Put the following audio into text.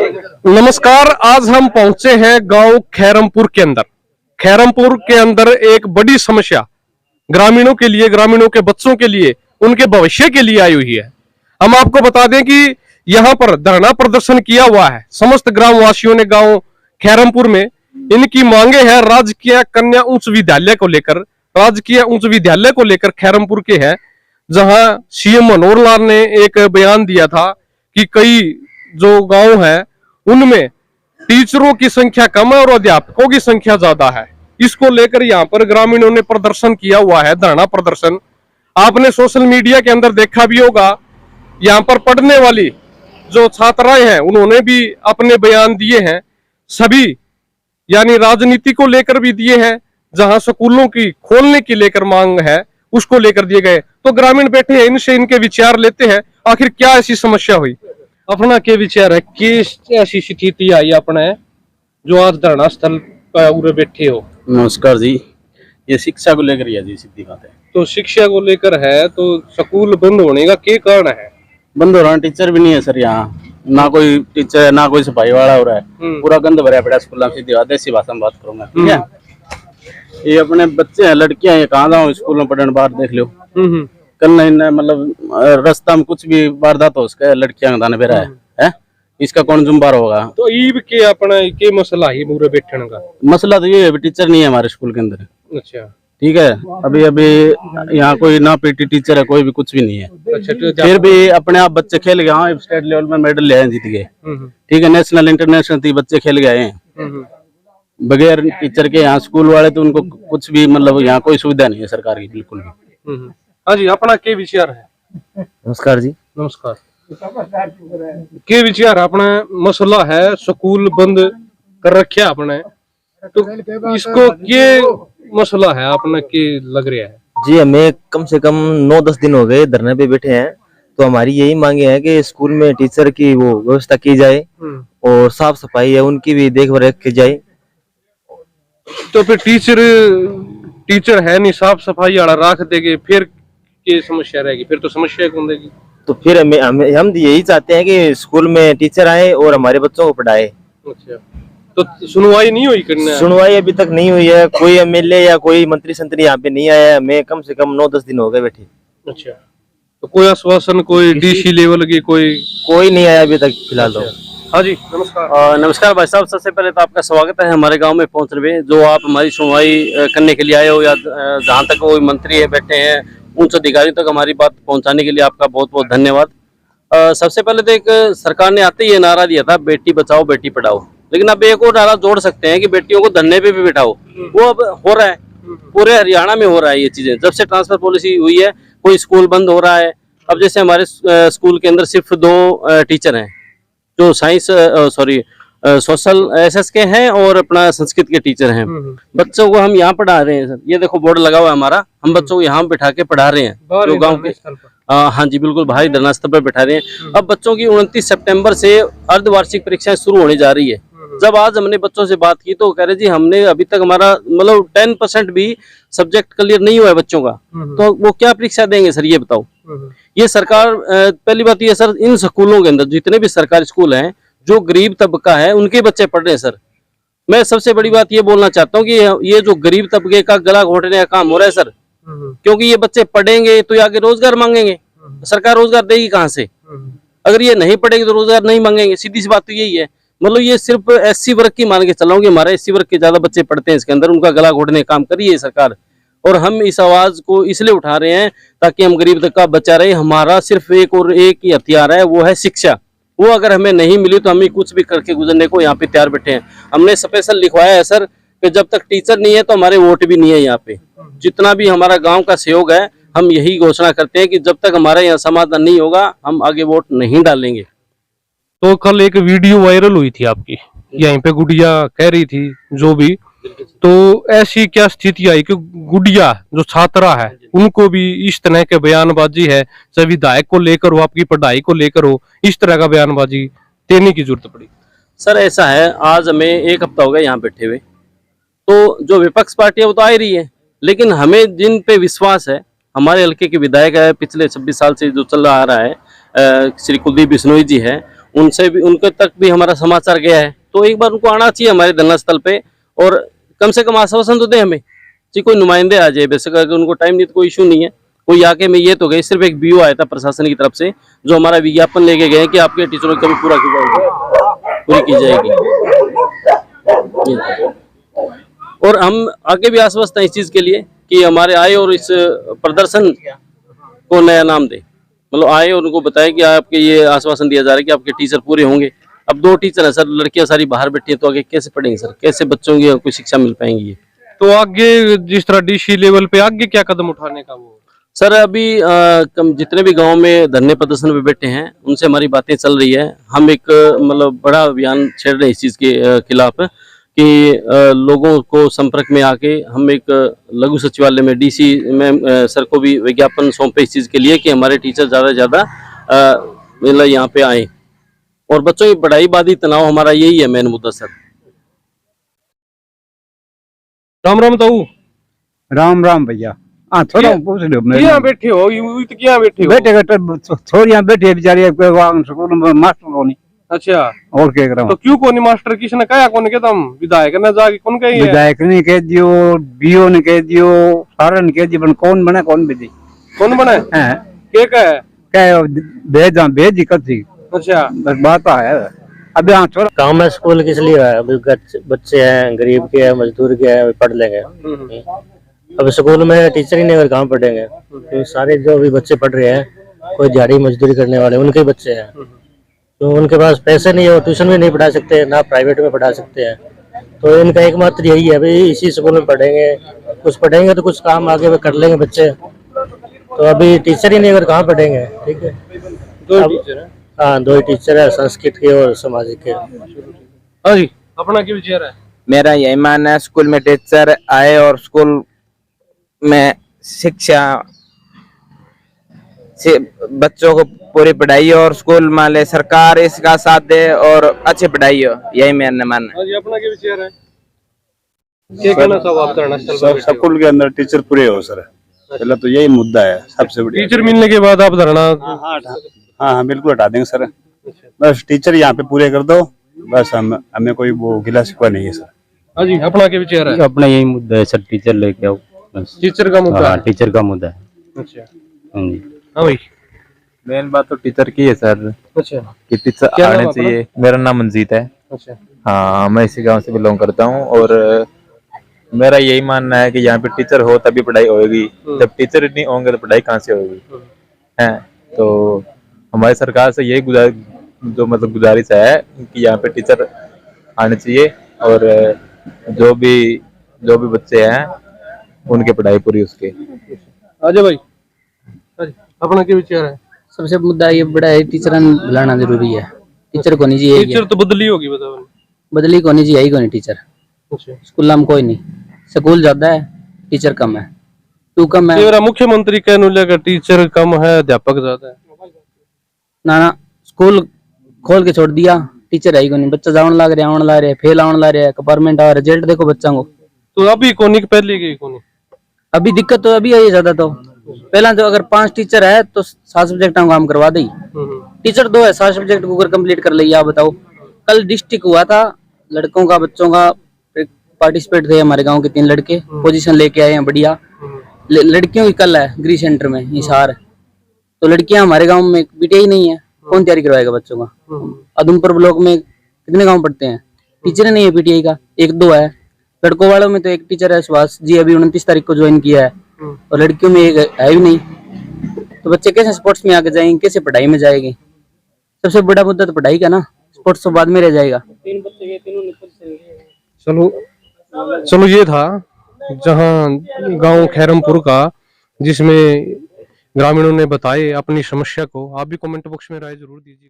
नमस्कार। आज हम पहुंचे हैं गांव खैरमपुर के अंदर। खैरमपुर के अंदर एक बड़ी समस्या ग्रामीणों के लिए, ग्रामीणों के बच्चों के लिए, उनके भविष्य के लिए आई हुई है। हम आपको बता दें कि यहाँ पर धरना प्रदर्शन किया हुआ है समस्त ग्रामवासियों ने। गांव खैरमपुर में इनकी मांगे हैं राजकीय कन्या उच्च विद्यालय को लेकर। राजकीय उच्च विद्यालय को लेकर खैरमपुर के है, जहां सीएम मनोहर लाल ने एक बयान दिया था कि कई जो गांव है उनमें टीचरों की संख्या कम है और अध्यापकों की संख्या ज्यादा है। इसको लेकर यहाँ पर ग्रामीणों ने प्रदर्शन किया हुआ है, धरना प्रदर्शन। आपने सोशल मीडिया के अंदर देखा भी होगा। यहाँ पर पढ़ने वाली जो छात्राएं हैं उन्होंने भी अपने बयान दिए हैं, सभी यानी राजनीति को लेकर भी दिए हैं। जहां स्कूलों की खोलने की लेकर मांग है उसको लेकर दिए गए। तो ग्रामीण बैठे हैं, इनसे इनके विचार लेते हैं, आखिर क्या ऐसी समस्या हुई। अपना क्या विचार है, किस ऐसी स्थिति आई अपने जो आज धरना स्थल पर उरे बैठे हो। नमस्कार जी, ये शिक्षा को लेकर है जी, सीधी बात है। तो शिक्षा को लेकर है, तो स्कूल बंद होने का क्या कारण है। बंद हो रहा है, टीचर भी नहीं है सर यहाँ, ना कोई टीचर है ना कोई सफाई वाला हो रहा है। पूरा गंद भरा पड़ा स्कूल में। सीधी बात है, इसी भाषा में बात करूंगा, ठीक है। ये अपने बच्चे हैं, लड़कियां हैं, कहाँ जाओ स्कूल में पढ़ने, बाहर देख लो। कल नहीं मतलब रास्ता में कुछ भी वारदात हो उसका लड़कियां का दाने पे रहा है, इसका कौन जुम्मेदार होगा। तो ईब के अपना के मसला है पूरे बैठने का। मसला तो ये है, टीचर नहीं है हमारे स्कूल के अंदर। अच्छा, ठीक है। अभी यहाँ कोई ना पीटी टीचर है, कोई भी कुछ भी नहीं है। अच्छा, फिर भी अपने आप बच्चे खेल गए। हाँ, स्टेट लेवल में मेडल ले आए, जीत गए। ठीक है, नेशनल इंटरनेशनल थी, बच्चे खेल गए हैं बगैर टीचर के। यहाँ स्कूल वाले तो उनको कुछ भी मतलब यहाँ कोई सुविधा नहीं है सरकार की, बिल्कुल भी। हाँ जी, अपना क्या विचार है। नमस्कार जी। नमस्कार। के विचार अपना मसला है, स्कूल बंद कर रखे अपने, तो इसको के मसला है अपना के लग रहा है जी। हमें कम से कम 9-10 दिन हो गए धरने पे बैठे हैं। तो हमारी यही मांगे हैं कि स्कूल में टीचर की वो व्यवस्था की जाए और साफ सफाई है उनकी भी देखभाल की जाए। तो फिर टीचर है नहीं, साफ सफाई वाला रख देंगे, फिर क्या समस्या रहेगी। फिर तो समस्या कौन देगी। तो फिर हम यही चाहते हैं कि स्कूल में टीचर आए और हमारे बच्चों को पढ़ाए। अच्छा, तो सुनवाई नहीं हुई करना। सुनवाई अभी तक नहीं हुई है, कोई एमएलए या कोई मंत्री संतरी यहाँ पे नहीं आया है। हमें कम से कम 9-10 दिन हो गए बैठे। अच्छा, तो कोई आश्वासन, कोई डीसी लेवल की कोई नहीं आया अभी तक फिलहाल। तो हाँ जी, नमस्कार। नमस्कार भाई साहब, सबसे पहले तो आपका स्वागत है हमारे गांव में पहुंचने में। जो आप हमारी सुनवाई करने के लिए आए हो, या जहां तक कोई मंत्री है बैठे हैं, उच्च अधिकारी तक हमारी बात पहुंचाने के लिए आपका बहुत बहुत धन्यवाद। सबसे पहले तो एक सरकार ने आते ही नारा दिया था, बेटी बचाओ बेटी पढ़ाओ। लेकिन अब एक और नारा जोड़ सकते हैं कि बेटियों को धरने पे भी बैठाओ। वो अब हो रहा है, पूरे हरियाणा में हो रहा है ये चीजें। जब से ट्रांसफर पॉलिसी हुई है, कोई स्कूल बंद हो रहा है। अब जैसे हमारे स्कूल के अंदर सिर्फ 2 टीचर हैं जो सोशल एसएस के हैं और अपना संस्कृत के टीचर हैं। बच्चों को हम यहाँ पढ़ा रहे हैं सर, ये देखो बोर्ड लगा हुआ है हमारा, हम बच्चों को यहाँ बिठा के पढ़ा रहे हैं जो गांव के। हाँ जी बिल्कुल, भाई धरना स्थल पर बैठा रहे हैं। अब बच्चों की 29 सितंबर से अर्धवार्षिक परीक्षाएं शुरू होने जा रही है। जब आज हमने बच्चों से बात की तो कह रहे जी हमने अभी तक हमारा मतलब 10% भी सब्जेक्ट क्लियर नहीं हुआ है बच्चों का, तो वो क्या परीक्षा देंगे सर, ये बताओ। ये सरकार, पहली बात ये सर, इन स्कूलों के अंदर जितने भी सरकारी स्कूल हैं, जो गरीब तबका है उनके बच्चे पढ़ रहे हैं सर। मैं सबसे बड़ी बात ये बोलना चाहता हूँ कि ये जो गरीब तबके का गला घोटने का काम हो रहा है सर, क्योंकि ये बच्चे पढ़ेंगे तो आगे रोजगार मांगेंगे, सरकार रोजगार देगी कहाँ से। अगर ये नहीं पढ़ेंगे तो रोजगार नहीं मांगेंगे, सीधी सी बात तो यही है। मतलब ये सिर्फ एससी वर्ग की मान के चल रहा हूँ कि हमारे एससी वर्ग के ज्यादा बच्चे पढ़ते हैं इसके अंदर, उनका गला घोटने का काम करी है सरकार। और हम इस आवाज को इसलिए उठा रहे हैं ताकि हम गरीब तबका बचा रहे। हमारा सिर्फ एक ही हथियार है, वो है शिक्षा। वो अगर हमें नहीं मिली तो हम कुछ भी करके गुजरने को यहाँ पे तैयार बैठे हैं। हमने स्पेशल लिखवाया है सर कि जब तक टीचर नहीं है तो हमारे वोट भी नहीं है यहाँ पे। जितना भी हमारा गांव का सहयोग है, हम यही घोषणा करते हैं कि जब तक हमारे यहाँ समाधान नहीं होगा हम आगे वोट नहीं डालेंगे। तो कल एक वीडियो वायरल हुई थी आपकी, यहीं पे गुड़िया कह रही थी जो भी, तो ऐसी क्या स्थिति आई कि गुड़िया जो छात्रा है उनको भी इस तरह के बयानबाजी है, चाहे विधायक को लेकर हो, आपकी पढ़ाई को लेकर हो, इस तरह का बयानबाजी देने की जरूरत पड़ी। सर ऐसा है, आज हमें 1 हफ्ता हो गया यहाँ बैठे हुए, तो जो विपक्ष पार्टी है वो तो आ ही रही है, लेकिन हमें जिन पे विश्वास है, हमारे हल्के के विधायक है, पिछले 26 साल से जो चल रहा आ रहा है, श्री कुलदीप बिश्नोई जी है, उनसे भी, उनके तक भी हमारा समाचार गया है। तो एक बार उनको आना चाहिए हमारे धरना स्थल पे और कम से कम आश्वासन तो दे हमें जी, कोई नुमाइंदे आ जाए। वैसे अगर उनको टाइम नहीं तो कोई इशू नहीं है, कोई आके में ये तो गए। सिर्फ एक बीओ आया था प्रशासन की तरफ से जो हमारा विज्ञापन लेके गए कि आपके टीचरों की कमी पूरी की जाएगी। और हम आगे भी आश्वस्त हैं इस चीज के लिए कि हमारे आए और इस प्रदर्शन को नया नाम दे, मतलब आए और उनको बताए कि आपके ये आश्वासन दिया जा रहा है कि आपके टीचर पूरे होंगे। अब 2 टीचर है सर, लड़कियां सारी बाहर बैठी हैं, तो आगे कैसे पढ़ेंगे सर, कैसे बच्चों की कोई शिक्षा मिल पाएंगी ये? तो आगे जिस तरह डीसी लेवल पे आगे क्या कदम उठाने का वो? सर अभी जितने भी गांव में धरने प्रदर्शन पे बैठे हैं उनसे हमारी बातें चल रही है। हम एक मतलब बड़ा अभियान छेड़ रहे हैं इस चीज के खिलाफ कि लोगों को संपर्क में आके हम एक लघु सचिवालय में डीसी में सर को भी विज्ञापन सौंपे इस चीज के लिए कि हमारे टीचर ज्यादा से ज्यादा मतलब यहाँ पे आए और बच्चों की पढ़ाई बादी तनाव हमारा यही है मेन मुद्दा सर। राम राम ताऊ। राम राम भैया। हाँ थोड़ा पूछ लो क्या बैठे हो? यूं तो क्या बैठे हो? बैठे छोरियां बैठे बेचारी स्कूल में मास्टर को नहीं। अच्छा, और क्या करा तो क्यों कोनी मास्टर किसने कहा कौन के तुम विधायक ने जाके कौन कही है? विधायक ने कह दियो, बीओ ने कह दियो, सारे ने कह दियो, कौन बने कौन भेजी? कौन बने हैं के कहे क्या भेज दिक्कत थी। अच्छा, बस बात है। अब यहाँ छोरा काम है स्कूल किस लिए है? अभी बच्चे हैं, गरीब के हैं, मजदूर के हैं, वे पढ़ लेंगे। अब स्कूल में टीचर ही नहीं अगर कहाँ पढ़ेंगे? तो सारे जो भी बच्चे पढ़ रहे हैं कोई दिहाड़ी मजदूरी करने वाले उनके बच्चे हैं, तो उनके पास पैसे नहीं है, वो ट्यूशन भी नहीं पढ़ा सकते, ना प्राइवेट में पढ़ा सकते हैं। तो इनका एकमात्र यही है भाई इसी स्कूल में पढ़ेंगे, कुछ पढ़ेंगे तो कुछ काम आगे कर लेंगे बच्चे। तो अभी टीचर ही नहीं अगर कहाँ पढ़ेंगे? ठीक है, 2 टीचर है। हाँ 2 टीचर है, संस्कृत के और सामाजिक के। हाँ जी, अपना क्या विचार है? मेरा यही मानना है स्कूल में टीचर आए और स्कूल में शिक्षा से बच्चों को पूरी पढ़ाई और स्कूल मान ले सरकार इसका साथ दे और अच्छी पढ़ाई हो, यही मेरा मानना है। हाँ जी, अपना क्या विचार है? क्या कहना चाहो आप धरना स्थल पर बैठे हो? स्कूल के अंदर टीचर पूरे हो सर, पहले तो यही मुद्दा है सबसे बड़ी। टीचर मिलने के बाद आप धरना? हाँ बिल्कुल हटा देंगे सर, बस टीचर यहाँ पे पूरे कर दो, बस हमें कोई वो गिला शिकवा नहीं है सर। हाँ जी, अपना क्या विचार है? अपना यही मुद्दा है सर, टीचर लेके आओ बस। टीचर का मुद्दा हाँ है? टीचर का मुद्दा है। अच्छा, हाँ जी, हाँ भाई। मेन बात तो टीचर की है सर, अच्छा, कि टीचर क्या नाम आने अपना? चाहिए। मेरा नाम मंजीत है। अच्छा, हाँ मैं इसी गांव से बिलोंग करता हूँ और मेरा यही मानना है कि यहाँ पे टीचर हो तभी पढ़ाई होगी, जब टीचर नहीं होंगे तो पढ़ाई कहाँ से होगी? है तो हमारी सरकार से यही गुजारिश है कि यहाँ पे टीचर आने चाहिए और जो भी बच्चे हैं उनकी पढ़ाई पूरी उसके। अजय भाई, अपना क्या विचार है? सबसे मुद्दा ये बड़ा है, टीचर बुलाना जरूरी है। टीचर को नहीं चाहिए, टीचर तो बदली होगी, बताओ। बदली को नहीं चाहिए ही को नहीं टीचर। अच्छा, स्कूल में कोई नहीं, स्कूल ज्यादा है, टीचर कम है, तू कम है। मेरा मुख्यमंत्री कहने लगा टीचर कम है, अध्यापक ज्यादा है। ना स्कूल खोल के छोड़ दिया, टीचर है ही को नहीं। बच्चा जावन लाग रहे, फेल आवन ला रहे, कंपार्टमेंट आ रिजल्ट देखो बच्चा को। तो अभी कोनी पहले गई कोनी? अभी दिक्कत तो अभी है ज्यादा। तो पहला तो अगर 5 टीचर है तो 7 सब्जेक्ट का काम करवा दी। टीचर 2 है, 7 सब्जेक्ट को कंप्लीट कर लिया। आप बताओ, कल डिस्ट्रिक्ट हुआ था लड़कों का, बच्चों का पार्टिसिपेट थे। हमारे गांव के 3 लड़के पोजीशन लेके आए हैं, बढ़िया। लड़कियों की कल है गृह सेंटर में हिसार, तो लड़कियां हमारे गांव में पीटीआई नहीं है, कौन तैयारी करवाएगा बच्चों का? उधमपुर ब्लॉक में कितने गांव पढ़ते हैं, टीचर नहीं है पीटीआई का, 1-2 है। लड़कों वालों में तो एक टीचर है सुभाष जी, अभी 29 तारीख को ज्वाइन किया है, और लड़कियों में एक है भी नहीं। तो बच्चे कैसे स्पोर्ट्स में आगे जाएंगे, कैसे पढ़ाई में जाएंगे? सबसे बड़ा मुद्दा तो पढ़ाई का ना, स्पोर्ट्स तो बाद में रह जाएगा। चलो ये था जहां गांव खैरमपुर का, जिसमें ग्रामीणों ने बताए अपनी समस्या को। आप भी कमेंट बॉक्स में राय जरूर दीजिएगा।